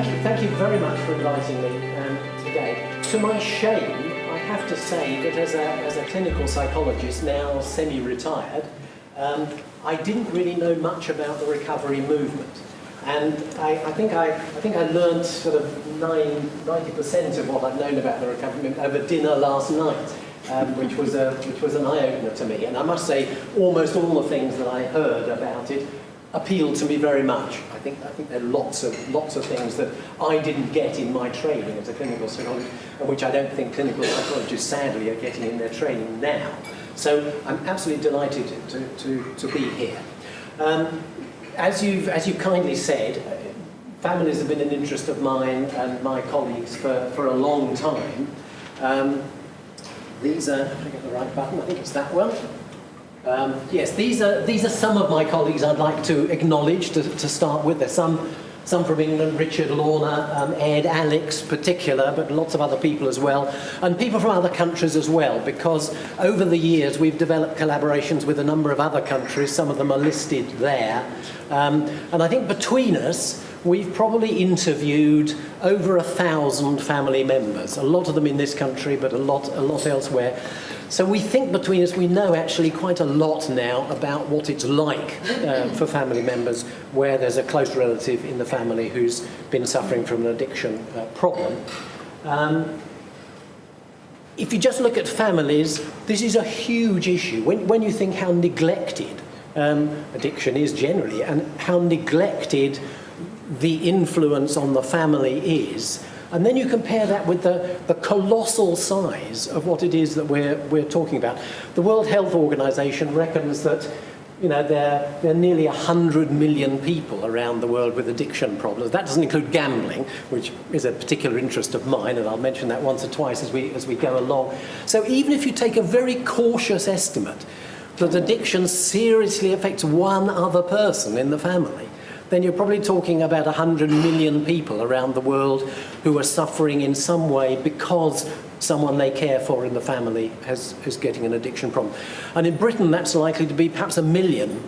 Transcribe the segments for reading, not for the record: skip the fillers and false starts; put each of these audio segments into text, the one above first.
thank you very much for inviting me today. To my shame, I have to say that as a clinical psychologist, now semi-retired, I didn't really know much about the recovery movement. And I think I learned sort of 90% of what I've known about the recovery movement over dinner last night, which was an eye-opener to me. And I must say, almost all the things that I heard about it appealed to me very much. I think there are lots of things that I didn't get in my training as a clinical psychologist, and which I don't think clinical psychologists sadly are getting in their training now. So I'm absolutely delighted to be here. As you've kindly said, families have been an interest of mine and my colleagues for a long time. These are, if I get the right button, I think it's that one. Yes, these are some of my colleagues I'd like to acknowledge to start with. There's some from England, Richard, Lorna, Ed, Alex particular, but lots of other people as well, and people from other countries as well, because over the years we've developed collaborations with a number of other countries. Some of them are listed there. And I think between us, we've probably interviewed over 1,000 family members, a lot of them in this country, but a lot elsewhere. So we think between us, we know actually quite a lot now about what it's like for family members where there's a close relative in the family who's been suffering from an addiction problem. If you just look at families, this is a huge issue. When you think how neglected addiction is generally and how neglected the influence on the family is, and then you compare that with the colossal size of what it is that we're talking about. The World Health Organization reckons that there are nearly 100 million people around the world with addiction problems. That doesn't include gambling, which is a particular interest of mine, and I'll mention that once or twice as we go along. So even if you take a very cautious estimate that addiction seriously affects one other person in the family, then you're probably talking about 100 million people around the world who are suffering in some way because someone they care for in the family is getting an addiction problem. And in Britain, that's likely to be perhaps a million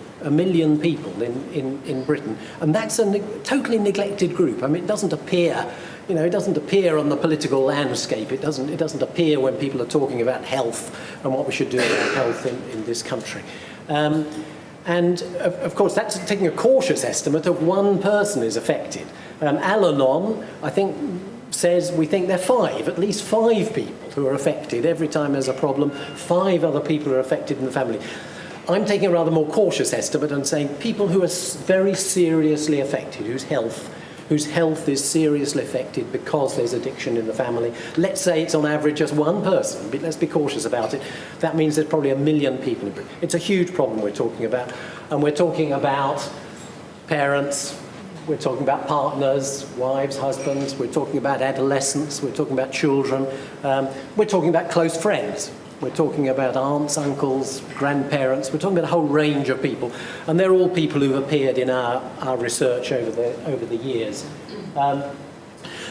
people in Britain. And that's a totally neglected group. I mean, it doesn't appear, it doesn't appear on the political landscape. It doesn't appear when people are talking about health and what we should do about health in this country. And of course, that's taking a cautious estimate of one person is affected. Al-Anon, I think, says we think there are at least five people who are affected. Every time there's a problem, 5 other people are affected in the family. I'm taking a rather more cautious estimate and saying people who are very seriously affected, whose health is seriously affected because there's addiction in the family. Let's say it's on average just one person, but let's be cautious about it. That means there's probably 1 million people in Britain. It's a huge problem we're talking about. And we're talking about parents, we're talking about partners, wives, husbands, we're talking about adolescents, we're talking about children, we're talking about close friends. We're talking about aunts, uncles, grandparents. We're talking about a whole range of people. And they're all people who've appeared in our research over the years.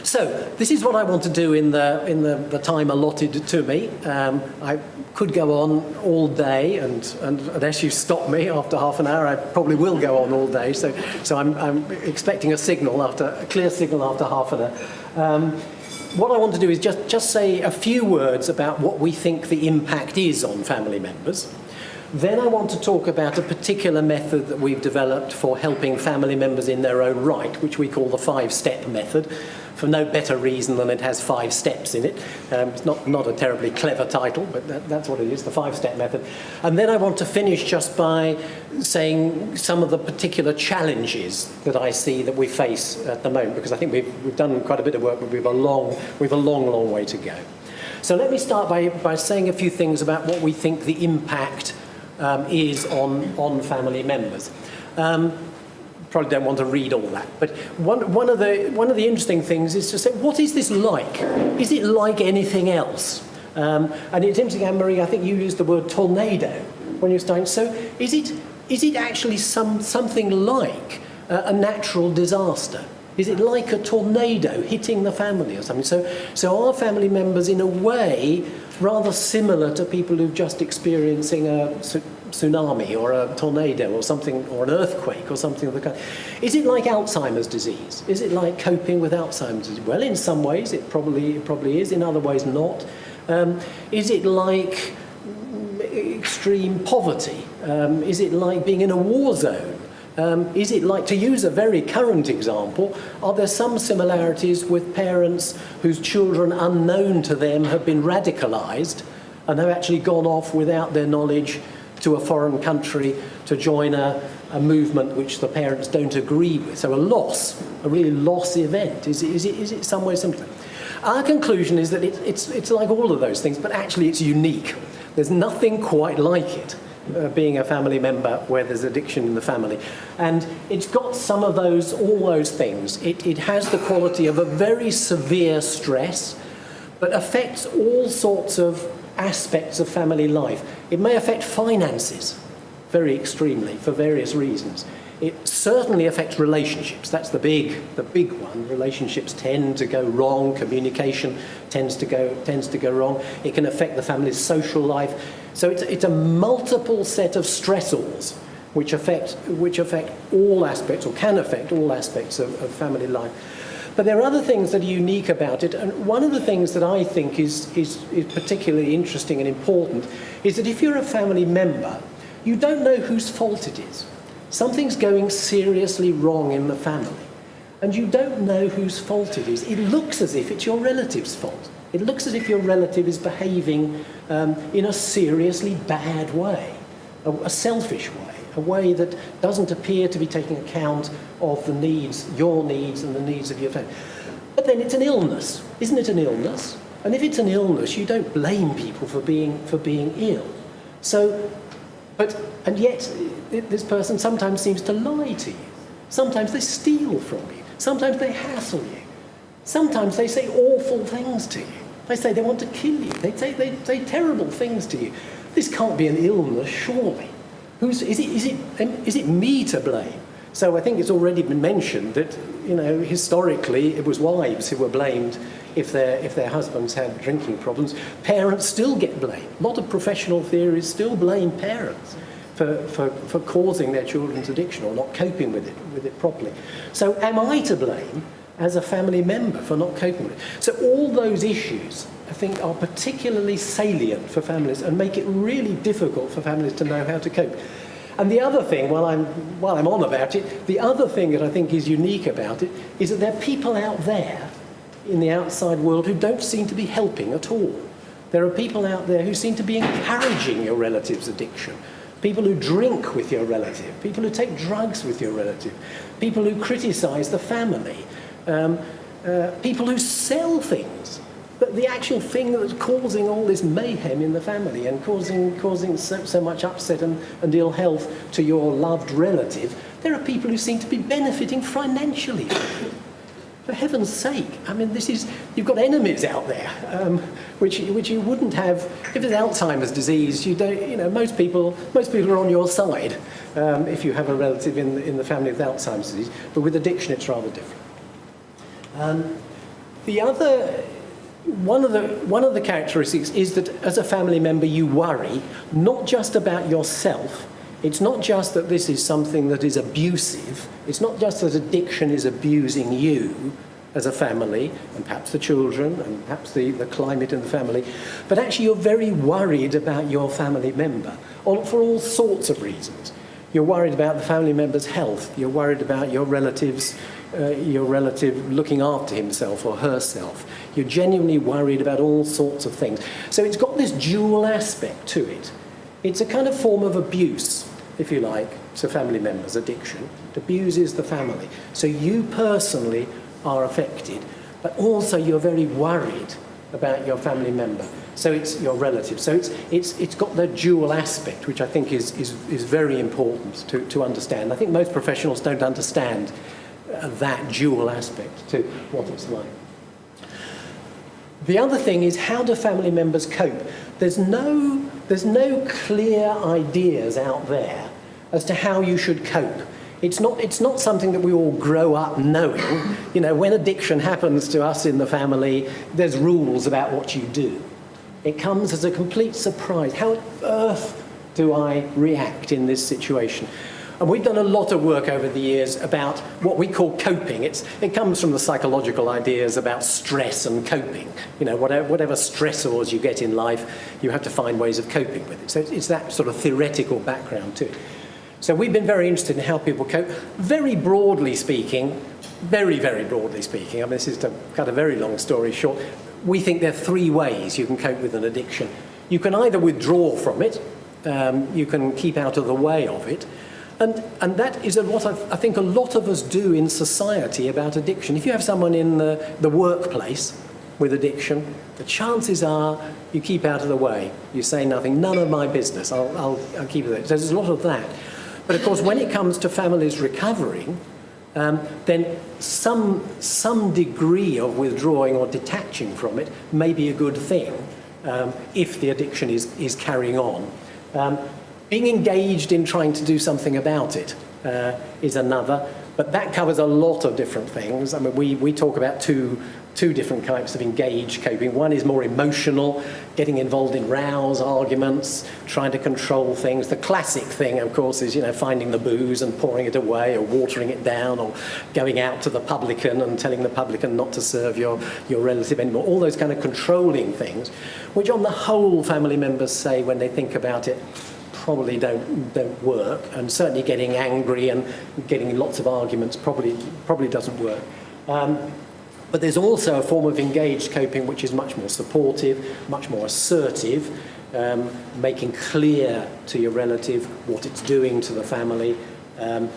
So this is what I want to do in the time allotted to me. I could go on all day, and unless you stop me after half an hour, I probably will go on all day. So I'm expecting a clear signal after half an hour. What I want to do is just say a few words about what we think the impact is on family members. Then I want to talk about a particular method that we've developed for helping family members in their own right, which we call the 5-step method, for no better reason than it has 5 steps in it. It's not a terribly clever title, but that's what it is, the 5-step method. And then I want to finish just by saying some of the particular challenges that I see that we face at the moment, because I think we've done quite a bit of work, but we've a long way to go. So let me start by saying a few things about what we think the impact is on family members. Probably don't want to read all that, but one of the interesting things is to say, what is this like? Is it like anything else? And it's interesting, Anne-Marie, I think you used the word tornado when you're starting. So is it actually something like a natural disaster? Is it like a tornado hitting the family or something? So are family members in a way rather similar to people who've just experiencing tsunami or a tornado or something, or an earthquake or something of the kind. Is it like Alzheimer's disease? Is it like coping with Alzheimer's disease? Well, in some ways it probably is, in other ways not. Is it like extreme poverty? Is it like being in a war zone? Is it like, to use a very current example, are there some similarities with parents whose children unknown to them have been radicalised and have actually gone off without their knowledge to a foreign country to join a movement which the parents don't agree with? So a really loss event. Is it some way similar? Our conclusion is that it's like all of those things, but actually it's unique. There's nothing quite like it. Being a family member where there's addiction in the family. And it's got some of all those things. It has the quality of a very severe stress, but affects all sorts of aspects of family life. It may affect finances very extremely for various reasons. It certainly affects relationships. That's the big one. Relationships tend to go wrong. Communication tends to go wrong. It can affect the family's social life. So it's a multiple set of stressors which affect all aspects, or can affect all aspects of family life. But there are other things that are unique about it, and one of the things that I think is particularly interesting and important is that if you're a family member, you don't know whose fault it is. Something's going seriously wrong in the family, and you don't know whose fault it is. It looks as if it's your relative's fault. It looks as if your relative is behaving in a seriously bad way, a selfish way, a way that doesn't appear to be taking account of the needs, your needs and the needs of your family. But then it's an illness. Isn't it an illness? And if it's an illness, you don't blame people for being ill. And yet, this person sometimes seems to lie to you. Sometimes they steal from you. Sometimes they hassle you. Sometimes they say awful things to you. They say they want to kill you. They say terrible things to you. This can't be an illness, surely. Is it me to blame? So I think it's already been mentioned that, historically it was wives who were blamed if their husbands had drinking problems. Parents still get blamed. A lot of professional theories still blame parents for causing their children's addiction or not coping with it properly. So am I to blame as a family member for not coping with it? So all those issues, I think, are particularly salient for families and make it really difficult for families to know how to cope. And the other thing, while I'm on about it, the other thing that I think is unique about it is that there are people out there in the outside world who don't seem to be helping at all. There are people out there who seem to be encouraging your relative's addiction. People who drink with your relative, people who take drugs with your relative, people who criticise the family, people who sell things. But the actual thing that's causing all this mayhem in the family and causing so much upset and ill health to your loved relative, there are people who seem to be benefiting financially. For heaven's sake, I mean, you've got enemies out there, which you wouldn't have if it's Alzheimer's disease. Most people are on your side if you have a relative in the family with Alzheimer's disease. But with addiction, it's rather different. One of the characteristics is that as a family member, you worry not just about yourself. It's not just that this is something that is abusive. It's not just that addiction is abusing you as a family, and perhaps the children, and perhaps the climate in the family, but actually you're very worried about your family member for all sorts of reasons. You're worried about the family member's health. You're worried about your relative looking after himself or herself. You're genuinely worried about all sorts of things. So it's got this dual aspect to it. It's a kind of form of abuse, if you like, to family members, addiction. It abuses the family. So you personally are affected, but also you're very worried about your family member. So it's your relative. So it's got the dual aspect, which I think is very important to understand. I think most professionals don't understand that dual aspect to what it's like. The other thing is, how do family members cope? There's no clear ideas out there as to how you should cope. It's not something that we all grow up knowing. When addiction happens to us in the family, there's rules about what you do. It comes as a complete surprise. How on earth do I react in this situation? And we've done a lot of work over the years about what we call coping. It comes from the psychological ideas about stress and coping. You know, whatever stressors you get in life, you have to find ways of coping with it. So it's that sort of theoretical background too. So we've been very interested in how people cope. Very broadly speaking, very, very broadly speaking, I mean, this is to cut a very long story short, we think there are three ways you can cope with an addiction. You can either withdraw from it, you can keep out of the way of it, and that is what I think a lot of us do in society about addiction. If you have someone in the workplace with addiction, the chances are you keep out of the way. You say nothing, none of my business, I'll keep it there. So there's a lot of that. But of course, when it comes to families recovering, then some degree of withdrawing or detaching from it may be a good thing if the addiction is carrying on. Being engaged in trying to do something about it is another, but that covers a lot of different things. I mean, we talk about two different types of engaged coping. One is more emotional, getting involved in rows, arguments, trying to control things. The classic thing, of course, is, you know, finding the booze and pouring it away or watering it down or going out to the publican and telling the publican not to serve your relative anymore. All those kind of controlling things, which on the whole family members say when they think about it, probably don't work, and certainly getting angry and getting lots of arguments probably doesn't work. But there's also a form of engaged coping which is much more supportive, much more assertive, making clear to your relative what it's doing to the family, and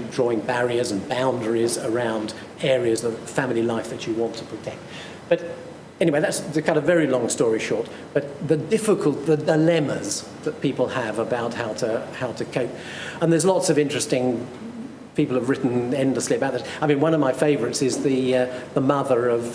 drawing barriers and boundaries around areas of family life that you want to protect. But anyway, that's the kind of very long story short. But the dilemmas that people have about how to cope, and there's lots of interesting. People have written endlessly about this. I mean, one of my favourites is the mother of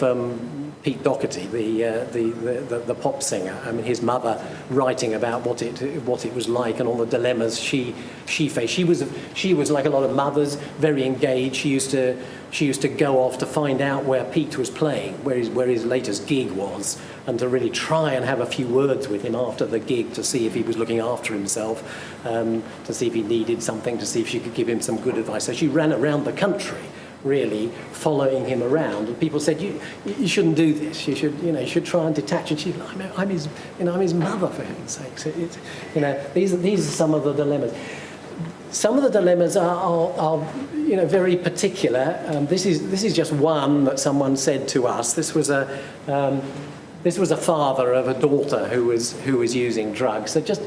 Pete Doherty, the pop singer. I mean, his mother writing about what it was like and all the dilemmas she faced. She was like a lot of mothers, very engaged. She used to go off to find out where Pete was playing, where his latest gig was, and to really try and have a few words with him after the gig to see if he was looking after himself, to see if he needed something, to see if she could give him some good advice. So she ran around the country, really following him around, and people said, you shouldn't do this. You should try and detach. And she's like, I'm his mother, for heaven's sake. These are some of the dilemmas. Some of the dilemmas are very particular. This is just one that someone said to us. This was a father of a daughter who was using drugs. So just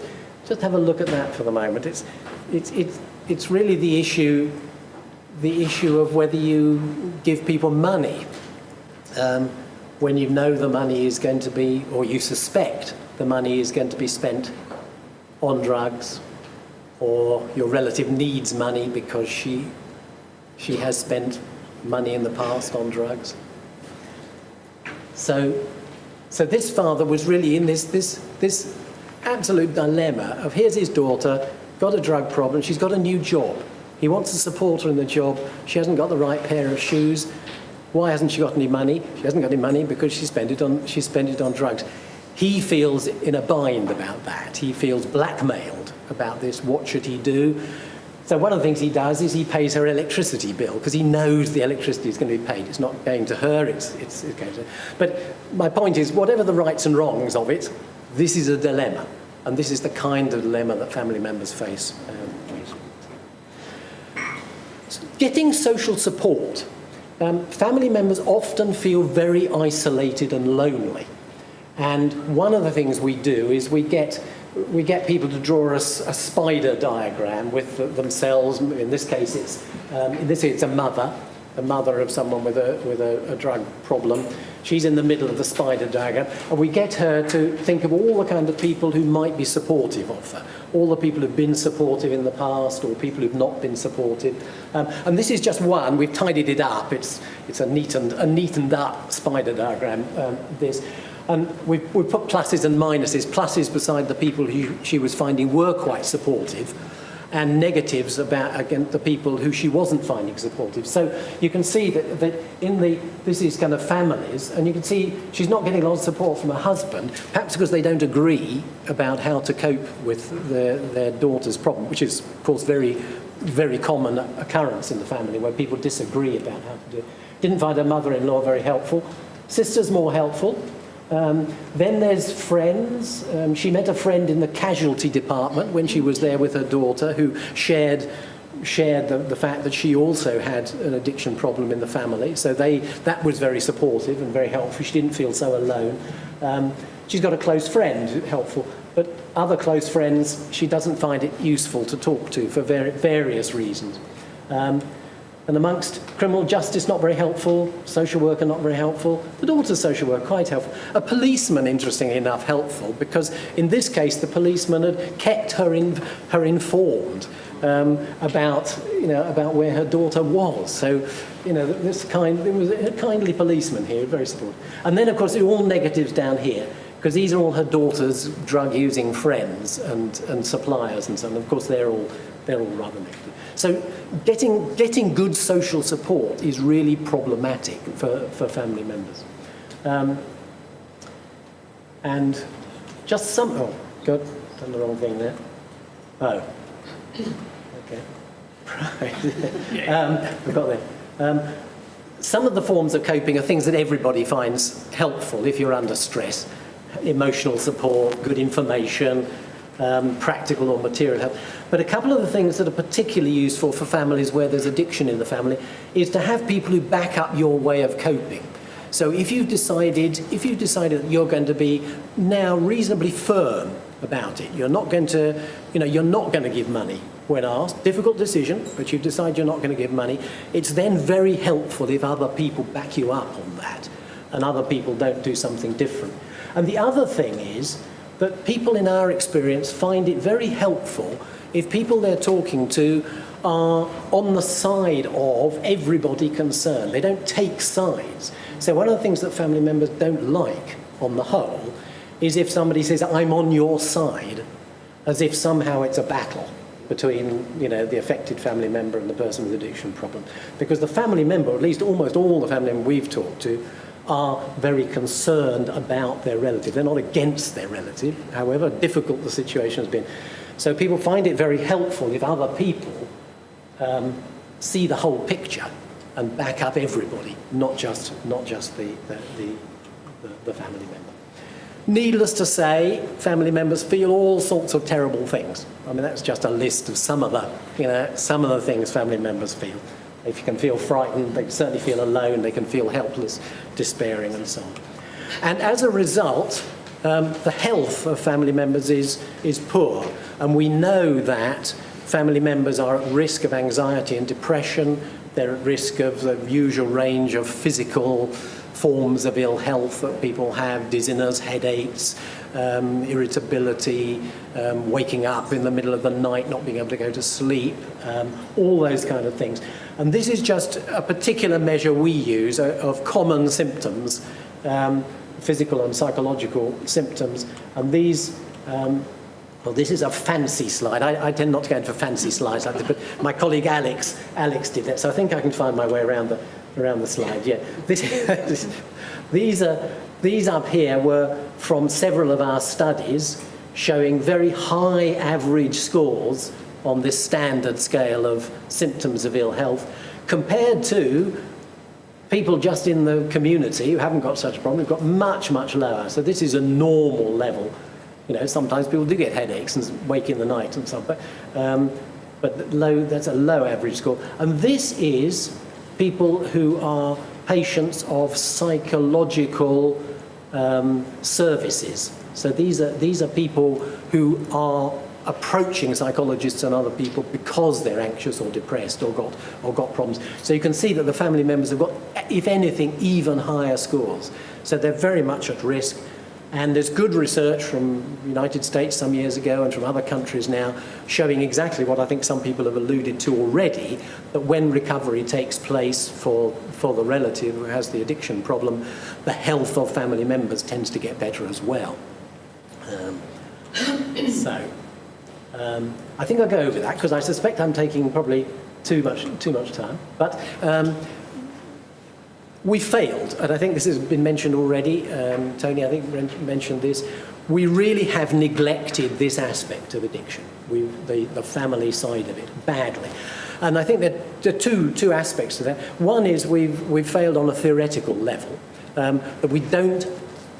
have a look at that for the moment. It's really the issue of whether you give people money when you know the money is going to be, or you suspect the money is going to be spent on drugs, or your relative needs money because she has spent money in the past on drugs. So this father was really in this absolute dilemma of, here's his daughter, got a drug problem, she's got a new job. He wants to support her in the job. She hasn't got the right pair of shoes. Why hasn't she got any money? She hasn't got any money because she spent it on drugs. He feels in a bind about that. He feels blackmailed about this. What should he do? So one of the things he does is he pays her electricity bill because he knows the electricity is going to be paid. It's not going to her, it's going to... But my point is, whatever the rights and wrongs of it, this is a dilemma. And this is the kind of dilemma that family members face. Getting social support. Family members often feel very isolated and lonely. And one of the things we do is we get people to draw us a spider diagram with themselves. In this case, it's a mother of someone with a drug problem. She's in the middle of the spider diagram, and we get her to think of all the kind of people who might be supportive of her, all the people who've been supportive in the past, or people who've not been supportive. And this is just one. We've tidied it up. It's a neatened up spider diagram. And we've put pluses and minuses. Pluses beside the people who she was finding were quite supportive, and negatives about against the people who she wasn't finding supportive. So you can see that this is kind of families, and you can see she's not getting a lot of support from her husband, perhaps because they don't agree about how to cope with their daughter's problem, which is, of course, very, very common occurrence in the family where people disagree about how to do it. Didn't find her mother-in-law very helpful. Sister's more helpful. Then there's friends. She met a friend in the casualty department when she was there with her daughter, who shared the fact that she also had an addiction problem in the family. So that was very supportive and very helpful. She didn't feel so alone. She's got a close friend, helpful, but other close friends she doesn't find it useful to talk to for various reasons. And amongst criminal justice, not very helpful. Social worker, not very helpful. The daughter's social worker, quite helpful. A policeman, interestingly enough, helpful, because in this case, the policeman had kept her informed about where her daughter was. So, there was a kindly policeman here, very supportive. And then, of course, there are all negatives down here, because these are all her daughter's drug-using friends and suppliers and so on. Of course, they're all rather negative. So getting good social support is really problematic for family members. And just oh, God, done the wrong thing there. Oh, okay. Right. We've got there. Some of the forms of coping are things that everybody finds helpful if you're under stress. Emotional support, good information, practical or material help. But a couple of the things that are particularly useful for families where there's addiction in the family is to have people who back up your way of coping. So if you've decided that you're going to be now reasonably firm about it, you're not going to give money when asked. Difficult decision, but you've decided you're not going to give money. It's then very helpful if other people back you up on that and other people don't do something different. And the other thing is that people in our experience find it very helpful if people they're talking to are on the side of everybody concerned. They don't take sides. So one of the things that family members don't like, on the whole, is if somebody says, I'm on your side, as if somehow it's a battle between the affected family member and the person with addiction problem. Because the family member, or at least almost all the family members we've talked to, are very concerned about their relative. They're not against their relative, however difficult the situation has been. So people find it very helpful if other people see the whole picture and back up everybody, not just the family member. Needless to say, family members feel all sorts of terrible things. I mean, that's just a list of some of the things family members feel. If you can feel frightened, they can certainly feel alone, they can feel helpless, despairing, and so on. And as a result, the health of family members is poor. And we know that family members are at risk of anxiety and depression. They're at risk of the usual range of physical forms of ill health that people have: dizziness, headaches, irritability, waking up in the middle of the night, not being able to go to sleep, all those kind of things. And this is just a particular measure we use of common symptoms, physical and psychological symptoms. And these, well, this is a fancy slide. I tend not to go into fancy slides like this, but my colleague Alex did that, so I think I can find my way around the slide. Yeah, these up here were from several of our studies showing very high average scores on this standard scale of symptoms of ill health, compared to people just in the community who haven't got such a problem, who've got much, much lower. So this is a normal level. Sometimes people do get headaches and wake in the night and so on, but that's a low average score. And this is people who are patients of psychological services. So these are people who are approaching psychologists and other people because they're anxious or depressed or got problems. So you can see that the family members have got, if anything, even higher scores. So they're very much at risk. And there's good research from the United States some years ago and from other countries now showing exactly what I think some people have alluded to already, that when recovery takes place for the relative who has the addiction problem, the health of family members tends to get better as well. So I think I'll go over that because I suspect I'm taking probably too much time. But we failed, and I think this has been mentioned already. Tony, I think, mentioned this. We really have neglected this aspect of addiction, the family side of it, badly. And I think that there are two aspects to that. One is we've failed on a theoretical level, that we don't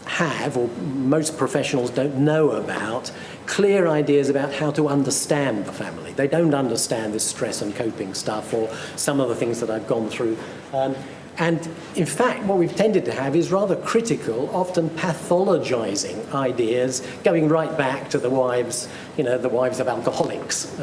have, or most professionals don't know about, clear ideas about how to understand the family. They don't understand this stress and coping stuff or some of the things that I've gone through. And in fact, what we've tended to have is rather critical, often pathologizing ideas, going right back to the wives of alcoholics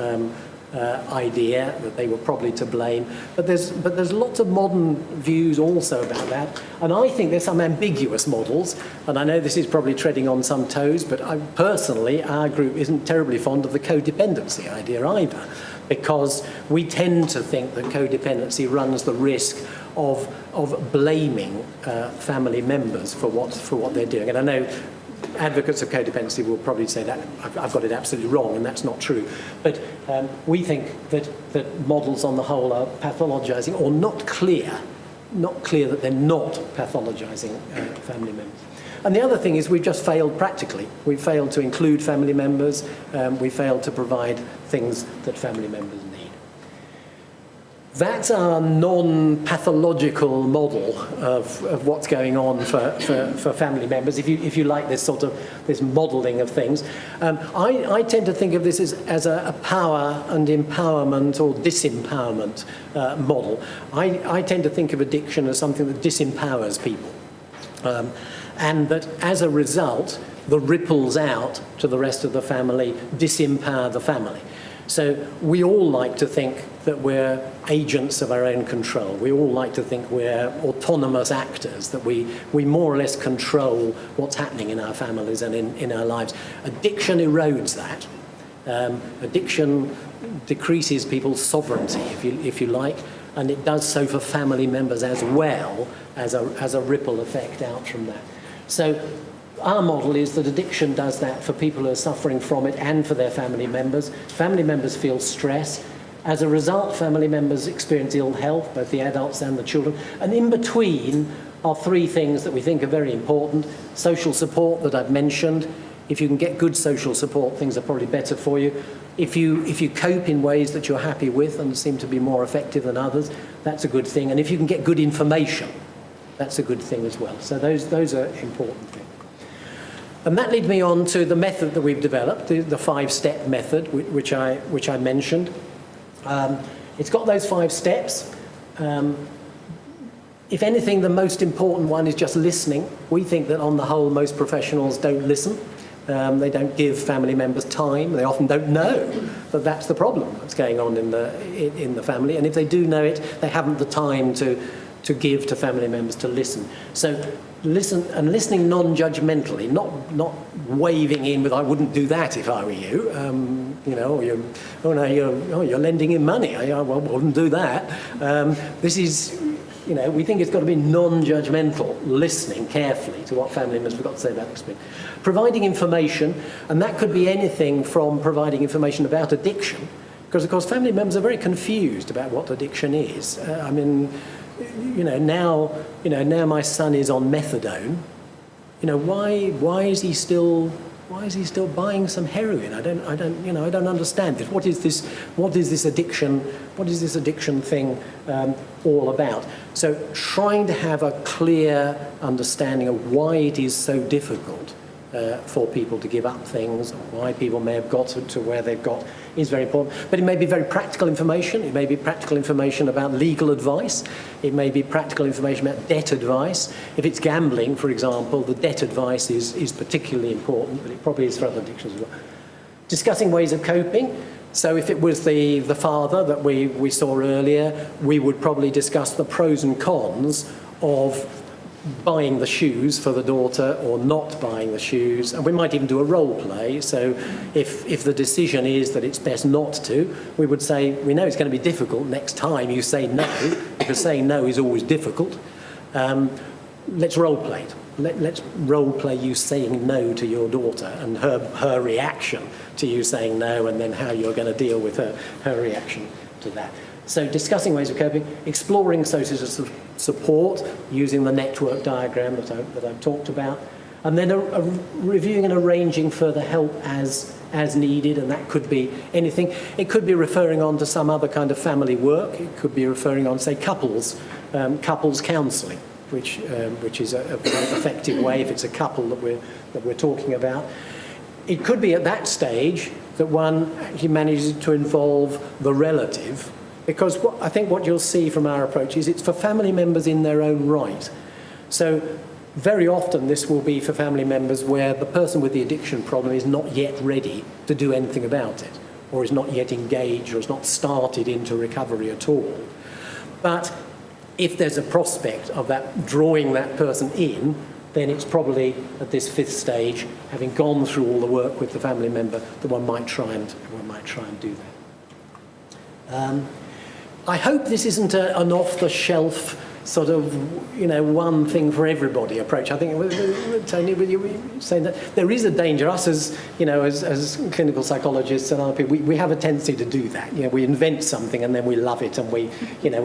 idea that they were probably to blame. But there's lots of modern views also about that. And I think there's some ambiguous models. And I know this is probably treading on some toes, but personally, our group isn't terribly fond of the codependency idea either, because we tend to think that codependency runs the risk of blaming family members for what they're doing. And I know advocates of codependency will probably say that I've got it absolutely wrong, and that's not true. But we think that models on the whole are pathologizing or not clear that they're not pathologizing family members. And the other thing is we've just failed practically. We've failed to include family members. We failed to provide things that family members need. That's our non-pathological model of what's going on for family members, if you like this modelling of things. I tend to think of this as a power and empowerment or disempowerment model. I tend to think of addiction as something that disempowers people. And that as a result, the ripples out to the rest of the family disempower the family. So we all like to think that we're agents of our own control. We all like to think we're autonomous actors, that we more or less control what's happening in our families and in our lives. Addiction erodes that. Addiction decreases people's sovereignty, if you like, and it does so for family members as well as a ripple effect out from that. So our model is that addiction does that for people who are suffering from it and for their family members. Family members feel stress. As a result, family members experience ill health, both the adults and the children. And in between are three things that we think are very important. Social support that I've mentioned. If you can get good social support, things are probably better for you. If you cope in ways that you're happy with and seem to be more effective than others, that's a good thing. And if you can get good information, that's a good thing as well. So those are important things. And that leads me on to the method that we've developed, the 5-step method, which I mentioned. It's got those 5 steps. If anything, the most important one is just listening. We think that on the whole, most professionals don't listen. They don't give family members time. They often don't know that that's the problem that's going on in the family. And if they do know it, they haven't the time to give to family members to listen. So listen, and listening non-judgmentally, not waving in with "I wouldn't do that if I were you." You're lending him money. I wouldn't do that. This is, we think it's got to be non-judgmental, listening carefully to what family members have got to say about experience. Providing information, and that could be anything from providing information about addiction, because of course family members are very confused about what addiction is. Now my son is on methadone. Why is he still buying some heroin? I don't understand this. What is this addiction thing all about? So trying to have a clear understanding of why it is so difficult for people to give up things, why people may have got to where they've got, is very important. But it may be very practical information. It may be practical information about legal advice. It may be practical information about debt advice. If it's gambling, for example, the debt advice is particularly important, but it probably is for other addictions as well. Discussing ways of coping. So if it was the father that we saw earlier, we would probably discuss the pros and cons of buying the shoes for the daughter or not buying the shoes, and we might even do a role play. So if the decision is that it's best not to, we would say, we know it's going to be difficult next time you say no, because saying no is always difficult. Let's role play it. let's role play you saying no to your daughter and her reaction to you saying no, and then how you're going to deal with her reaction to that. So discussing ways of coping, exploring sources of support using the network diagram that I've talked about, and then reviewing and arranging further help as needed, and that could be anything. It could be referring on to some other kind of family work. It could be referring on, say, couples counselling, which is a very effective way if it's a couple that we're talking about. It could be at that stage that one actually manages to involve the relative, because I think what you'll see from our approach is it's for family members in their own right. So very often this will be for family members where the person with the addiction problem is not yet ready to do anything about it, or is not yet engaged, or has not started into recovery at all. But if there's a prospect of that drawing that person in, then it's probably at this fifth stage, having gone through all the work with the family member, that one might try and do that. I hope this isn't an off-the-shelf sort of, one thing for everybody approach. I think, Tony, were you saying that there is a danger? Us as clinical psychologists and other people, we have a tendency to do that. We invent something and then we love it, and we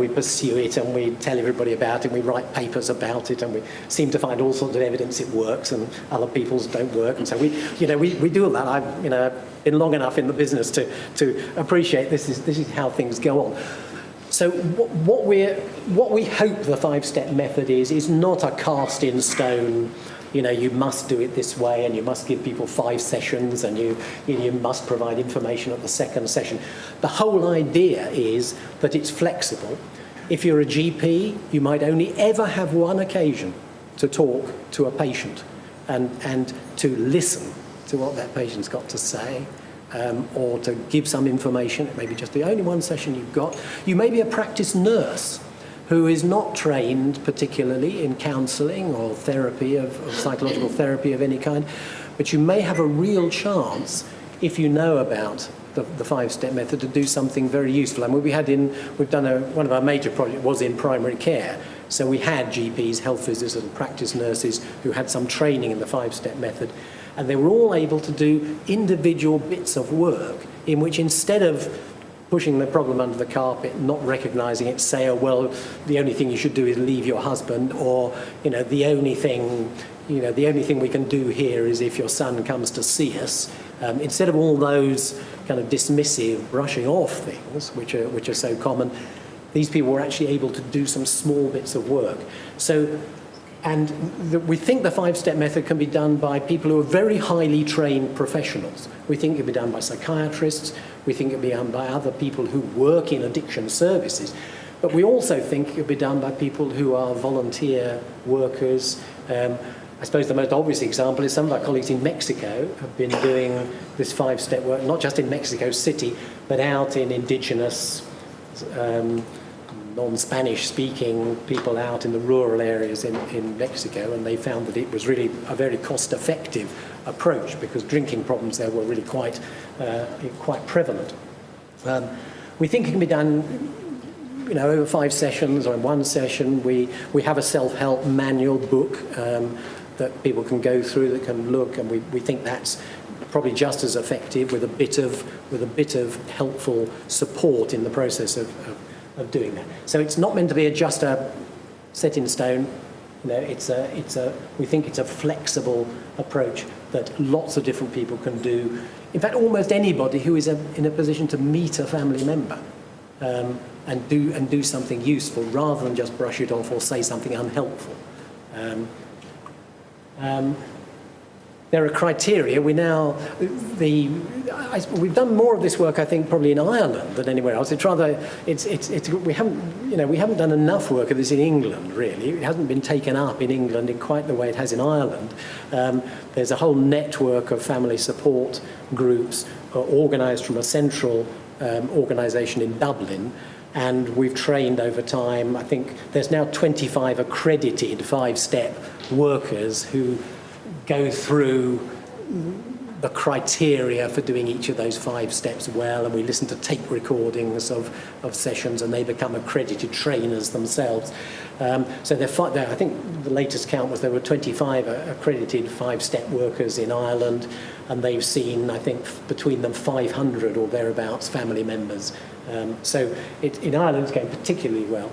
pursue it, and we tell everybody about it, and we write papers about it, and we seem to find all sorts of evidence it works and other people's don't work. And so we do all that. I've been long enough in the business to appreciate this is how things go on. So what we hope the five-step method is not a cast in stone, you must do it this way, and you must give people 5 sessions, and you must provide information at the second session. The whole idea is that it's flexible. If you're a GP, you might only ever have one occasion to talk to a patient and to listen to what that patient's got to say. Or to give some information. It may be just the only one session you've got. You may be a practice nurse who is not trained particularly in counselling or therapy of psychological therapy of any kind, but you may have a real chance, if you know about the five-step method, to do something very useful. And we've done one of our major projects was in primary care. So we had GPs, health visitors and practice nurses who had some training in the five-step method. And they were all able to do individual bits of work in which, instead of pushing the problem under the carpet, not recognising it, say, oh, well, the only thing you should do is leave your husband, or, the only thing we can do here is if your son comes to see us. Instead of all those kind of dismissive, brushing off things, which are so common, these people were actually able to do some small bits of work. We think the five-step method can be done by people who are very highly trained professionals. We think it can be done by psychiatrists. We think it can be done by other people who work in addiction services. But we also think it can be done by people who are volunteer workers. I suppose the most obvious example is some of our colleagues in Mexico have been doing this five-step work, not just in Mexico City, but out in indigenous non-Spanish speaking people out in the rural areas in Mexico, and they found that it was really a very cost-effective approach because drinking problems there were really quite prevalent. We think it can be done over 5 sessions or in 1 session. We have a self-help manual book that people can go through, that can look, and we think that's probably just as effective with a bit of helpful support in the process of doing that. So it's not meant to be just a set in stone. We think it's a flexible approach that lots of different people can do. In fact, almost anybody who is in a position to meet a family member and do something useful rather than just brush it off or say something unhelpful. There are criteria. We've done more of this work, I think, probably in Ireland than anywhere else. We haven't done enough work of this in England, really. It hasn't been taken up in England in quite the way it has in Ireland. There's a whole network of family support groups organised from a central organisation in Dublin, and we've trained over time. I think there's now 25 accredited five-step workers who go through the criteria for doing each of those 5 steps well, and we listen to tape recordings of sessions, and they become accredited trainers themselves. So I think the latest count was there were 25 accredited 5-step workers in Ireland, and they've seen, I think, between them 500 or thereabouts family members. So in Ireland it's going particularly well.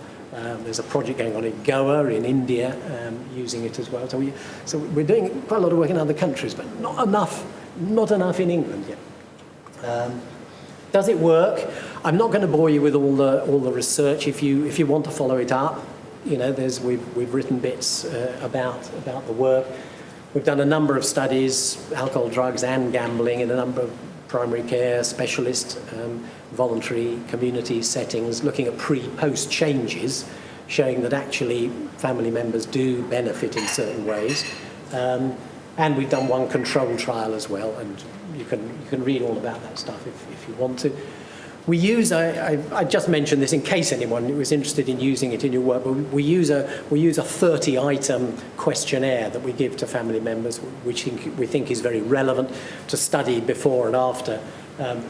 There's a project going on in Goa in India using it as well. So we're doing quite a lot of work in other countries, but not enough in England yet. Does it work? I'm not going to bore you with all the research. If you want to follow it up, we've written bits about the work. We've done a number of studies, alcohol, drugs, and gambling in a number of primary care, specialist, voluntary community settings, looking at pre-post changes, showing that actually family members do benefit in certain ways. And we've done one control trial as well, and you can read all about that stuff if you want to. We use, I just mentioned this in case anyone was interested in using it in your work, but we use a 30-item questionnaire that we give to family members, which we think is very relevant to study before and after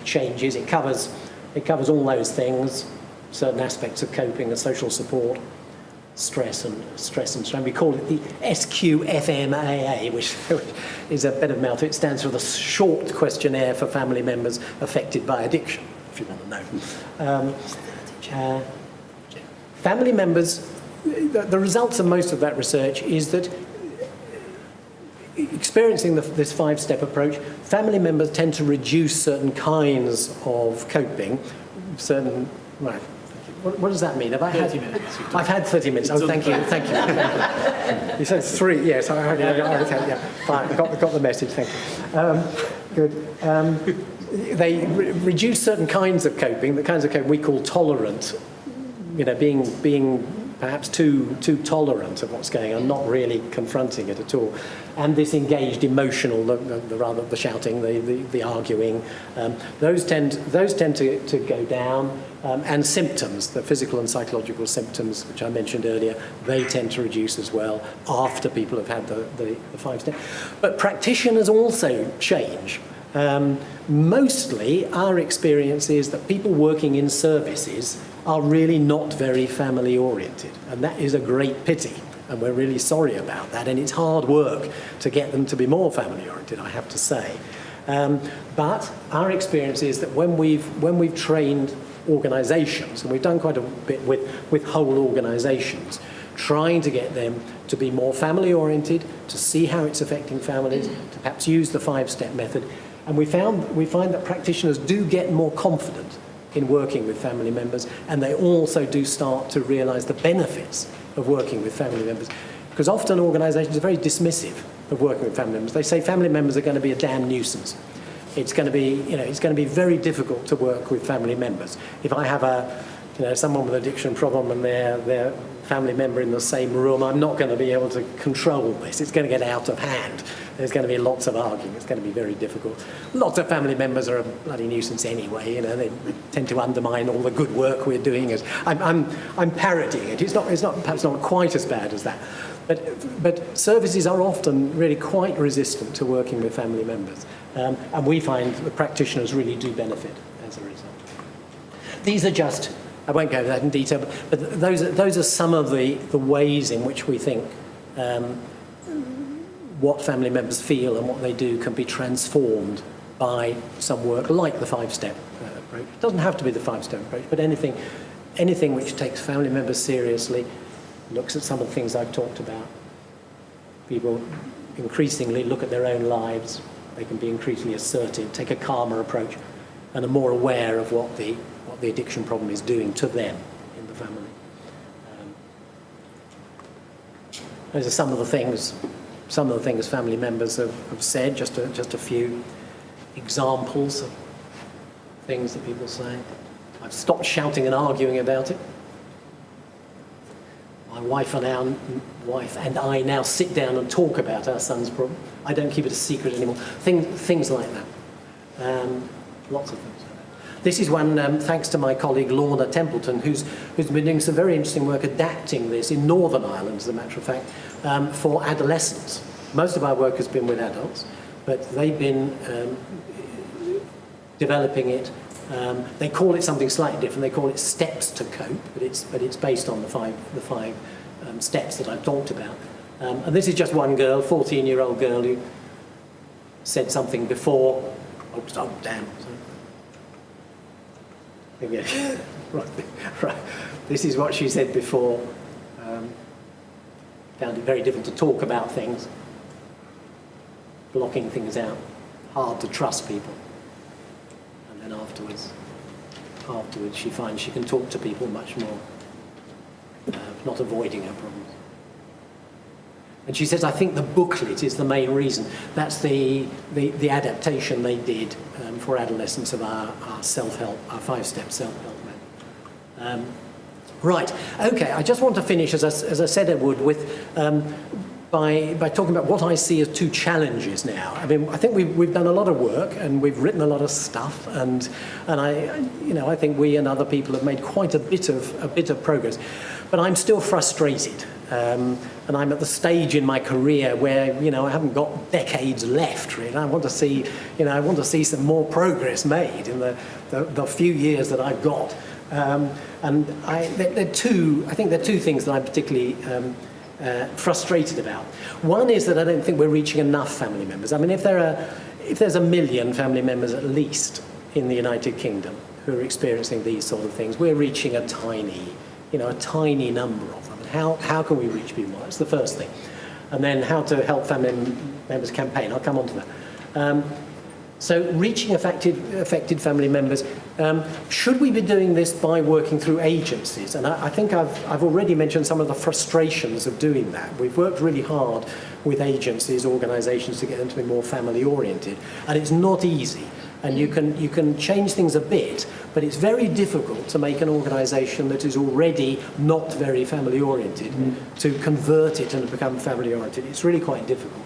changes. It covers all those things, certain aspects of coping and social support, stress and strain. We call it the SQFMAA, which is a bit of mouth. It stands for the short questionnaire for family members affected by addiction, if you want to know. Family members, the results of most of that research is that experiencing this 5-step approach, family members tend to reduce certain kinds of coping, right. What does that mean? Have I had 30 minutes? I've had 30 minutes. Oh, thank you. You said 3. Yes, I heard you. Okay, yeah. Fine. Got the message. Thank you. Good. They reduce certain kinds of coping. The kinds of coping we call tolerant. Being perhaps too tolerant of what's going on, not really confronting it at all. And this engaged emotional, the shouting, the arguing, those tend to go down. And symptoms, the physical and psychological symptoms, which I mentioned earlier, they tend to reduce as well after people have had the 5-step. But practitioners also change. Mostly our experience is that people working in services are really not very family oriented, and that is a great pity, and we're really sorry about that, and it's hard work to get them to be more family oriented, I have to say. But our experience is that when we've trained organisations, and we've done quite a bit with whole organisations, trying to get them to be more family oriented, to see how it's affecting families, to perhaps use the 5-step method, and we find that practitioners do get more confident in working with family members, and they also do start to realise the benefits of working with family members, because often organisations are very dismissive of working with family members. They say family members are going to be a damn nuisance. It's going to be very difficult to work with family members. If I have someone with an addiction problem and their family member in the same room, I'm not going to be able to control this. It's going to get out of hand. There's going to be lots of arguing. It's going to be very difficult. Lots of family members are a bloody nuisance anyway. They tend to undermine all the good work we're doing. I'm parodying it. It's not perhaps not quite as bad as that. But services are often really quite resistant to working with family members. And we find the practitioners really do benefit as a result. These are just, I won't go into that in detail, but those are some of the ways in which we think what family members feel and what they do can be transformed by some work like the 5-step approach. It doesn't have to be the 5-step approach, but anything which takes family members seriously, looks at some of the things I've talked about. People increasingly look at their own lives. They can be increasingly assertive, take a calmer approach, and are more aware of what the addiction problem is doing to them in the family. Those are some of the things family members have said. Just a few examples of things that people say. I've stopped shouting and arguing about it. My wife and I now sit down and talk about our son's problem. I don't keep it a secret anymore. Things like that. Lots of things like that. This is one, thanks to my colleague Lorna Templeton, who's been doing some very interesting work adapting this in Northern Ireland, as a matter of fact, for adolescents. Most of our work has been with adults, but they've been developing it. They call it something slightly different. They call it steps to cope, but it's based on the five steps that I've talked about. And this is just one girl, 14-year-old girl, who said something before. Oh damn. Okay. Right. This is what she said before. Found it very difficult to talk about things, blocking things out, hard to trust people. And then afterwards she finds she can talk to people much more, not avoiding her problems. And she says, I think the booklet is the main reason. That's the adaptation they did for adolescents of our self-help, our 5-step self-help method. Right, okay, I just want to finish, as I said I would, with by talking about what I see as 2 challenges now. I mean, I think we've done a lot of work and we've written a lot of stuff, and I think we and other people have made quite a bit of progress. But I'm still frustrated, and I'm at the stage in my career where I haven't got decades left. Really, I want to see some more progress made in the few years that I've got. And there are 2 things that I'm particularly frustrated about. One is that I don't think we're reaching enough family members. I mean, if there's 1 million family members at least in the United Kingdom who are experiencing these sort of things, we're reaching a tiny number of them. And how can we reach people? That's the first thing. And then how to help family members campaign. I'll come on to that. So reaching affected family members, should we be doing this by working through agencies? And I think I've already mentioned some of the frustrations of doing that. We've worked really hard with agencies, organisations, to get them to be more family oriented, and it's not easy. And you can change things a bit, but it's very difficult to make an organisation that is already not very family oriented to convert it and to become family oriented. It's really quite difficult.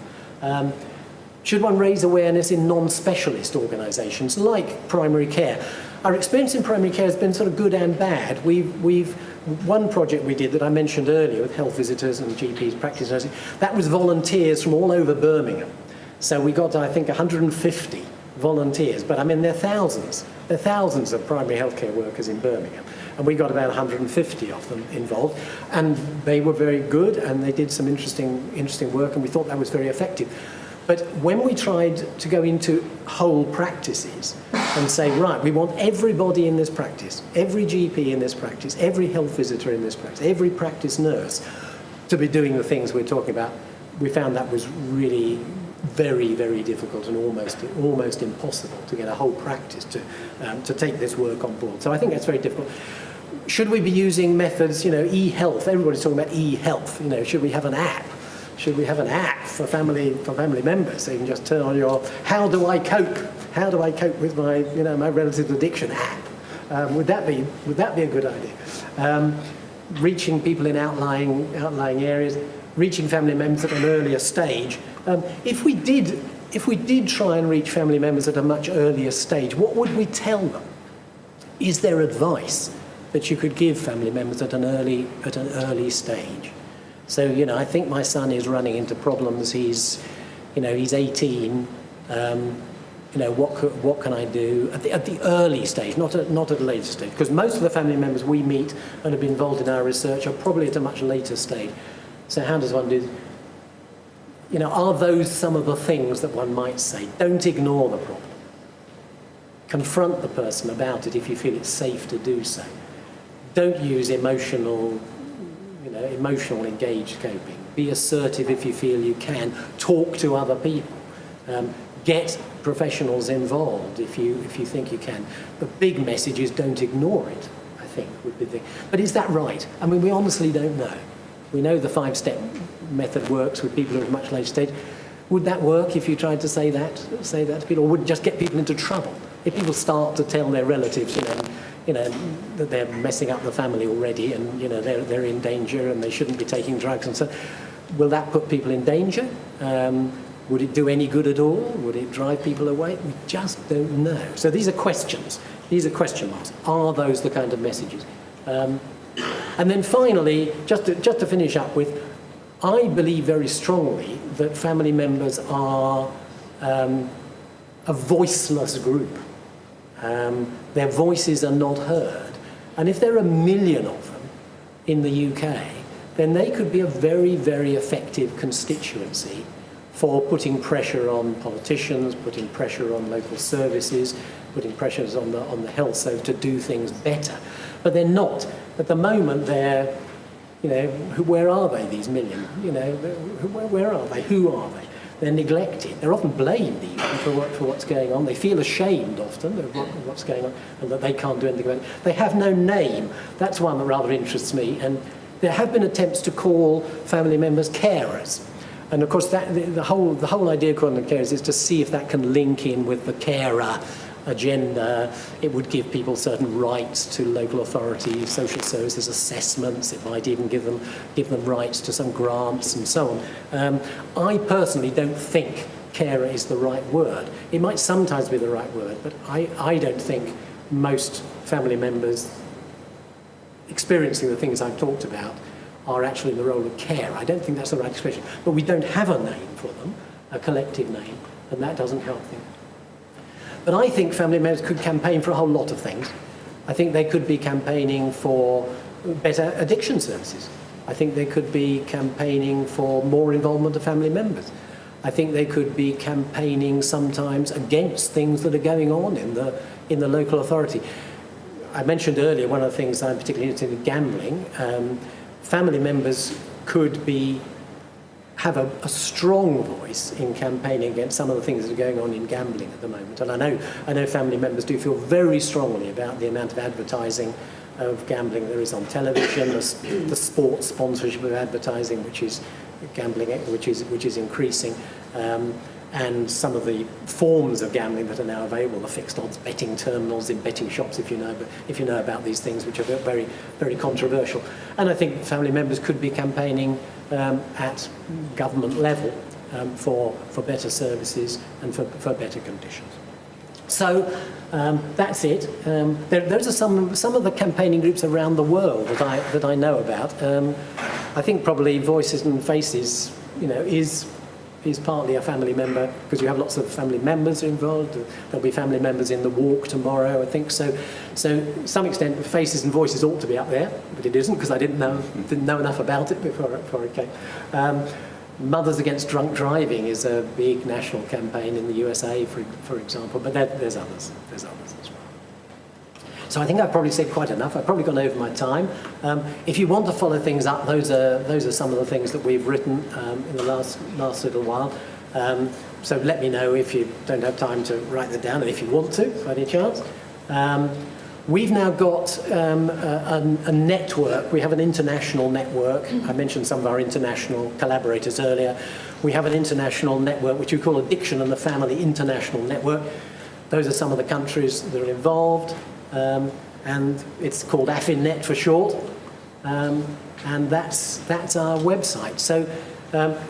Should one raise awareness in non-specialist organisations like primary care? Our experience in primary care has been sort of good and bad. One project we did that I mentioned earlier with health visitors and GPs, practice nurses, that was volunteers from all over Birmingham. So we got, I think, 150 volunteers, but I mean, there are thousands of primary healthcare workers in Birmingham, and we got about 150 of them involved, and they were very good, and they did some interesting work, and we thought that was very effective. But when we tried to go into whole practices and say, right, we want everybody in this practice, every GP in this practice, every health visitor in this practice, every practice nurse to be doing the things we're talking about, we found that was really very, very difficult and almost impossible to get a whole practice to take this work on board. So I think that's very difficult. Should we be using methods, e-health? Everybody's talking about e-health. Should we have an app? Should we have an app for family members so you can just turn on your how do I cope with my my relative's addiction app? Would that be a good idea? Reaching people in outlying areas, reaching family members at an earlier stage. If we did try and reach family members at a much earlier stage, what would we tell them? Is there advice that you could give family members at an early stage? So, I think my son is running into problems. He's 18. What can I do at the early stage, not at a later stage? Because most of the family members we meet and have been involved in our research are probably at a much later stage. So how does one do? Are those some of the things that one might say? Don't ignore the problem. Confront the person about it if you feel it's safe to do so. Don't use emotional engaged coping. Be assertive if you feel you can. Talk to other people. Get professionals involved if you think you can. The big message is don't ignore it, I think, would be the thing. But is that right? I mean, we honestly don't know. We know the 5-step method works with people who are at a much later stage. Would that work if you tried to say that to people, or would it just get people into trouble? If people start to tell their relatives, that they're messing up the family already, and they're in danger and they shouldn't be taking drugs, and so will that put people in danger? Would it do any good at all? Would it drive people away? We just don't know. So these are questions. These are question marks. Are those the kind of messages? And then finally, just to finish up with, I believe very strongly that family members are a voiceless group. Their voices are not heard. And if there are 1 million of them in the UK, then they could be a very, very effective constituency for putting pressure on politicians, putting pressure on local services, putting pressures on the health service to do things better. But they're not. At the moment, they're, where are they, these million? Where are they? Who are they? They're neglected. They're often blamed even for what's going on. They feel ashamed often of what's going on and that they can't do anything about it. They have no name. That's one that rather interests me. And there have been attempts to call family members carers. And of course, the whole idea of calling them carers is to see if that can link in with the carer agenda. It would give people certain rights to local authorities, social services, assessments. It might even give them rights to some grants and so on. I personally don't think carer is the right word. It might sometimes be the right word, but I don't think most family members experiencing the things I've talked about are actually in the role of care. I don't think that's the right expression. But we don't have a name for them, a collective name, and that doesn't help them. But I think family members could campaign for a whole lot of things. I think they could be campaigning for better addiction services. I think they could be campaigning for more involvement of family members. I think they could be campaigning sometimes against things that are going on in the local authority. I mentioned earlier one of the things I'm particularly interested in, gambling. Family members could have a strong voice in campaigning against some of the things that are going on in gambling at the moment. And I know family members do feel very strongly about the amount of advertising of gambling there is on television, the sports sponsorship of advertising, which is gambling, which is increasing, and some of the forms of gambling that are now available, the fixed odds betting terminals in betting shops, if you know about these things, which are very, very controversial. And I think family members could be campaigning at government level for better services and for better conditions. So that's it. Those are some of the campaigning groups around the world that I know about. I think probably Voices and Faces, is partly a family member, because you have lots of family members involved. There'll be family members in the walk tomorrow, I think. So to some extent, Faces and Voices ought to be up there, but it isn't, because I didn't know enough about it before it came. Mothers Against Drunk Driving is a big national campaign in the USA, for example, but there's others. There's others as well. So I think I've probably said quite enough. I've probably gone over my time. If you want to follow things up, those are some of the things that we've written in the last little while. So let me know if you don't have time to write that down, and if you want to, by any chance. We've now got a network. We have an international network. I mentioned some of our international collaborators earlier. We have an international network, which we call Addiction and the Family International Network. Those are some of the countries that are involved. And it's called AFINet for short, and that's our website. So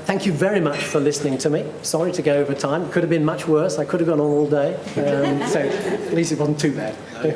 thank you very much for listening to me. Sorry to go over time. It could have been much worse. I could have gone on all day. So at least it wasn't too bad. No,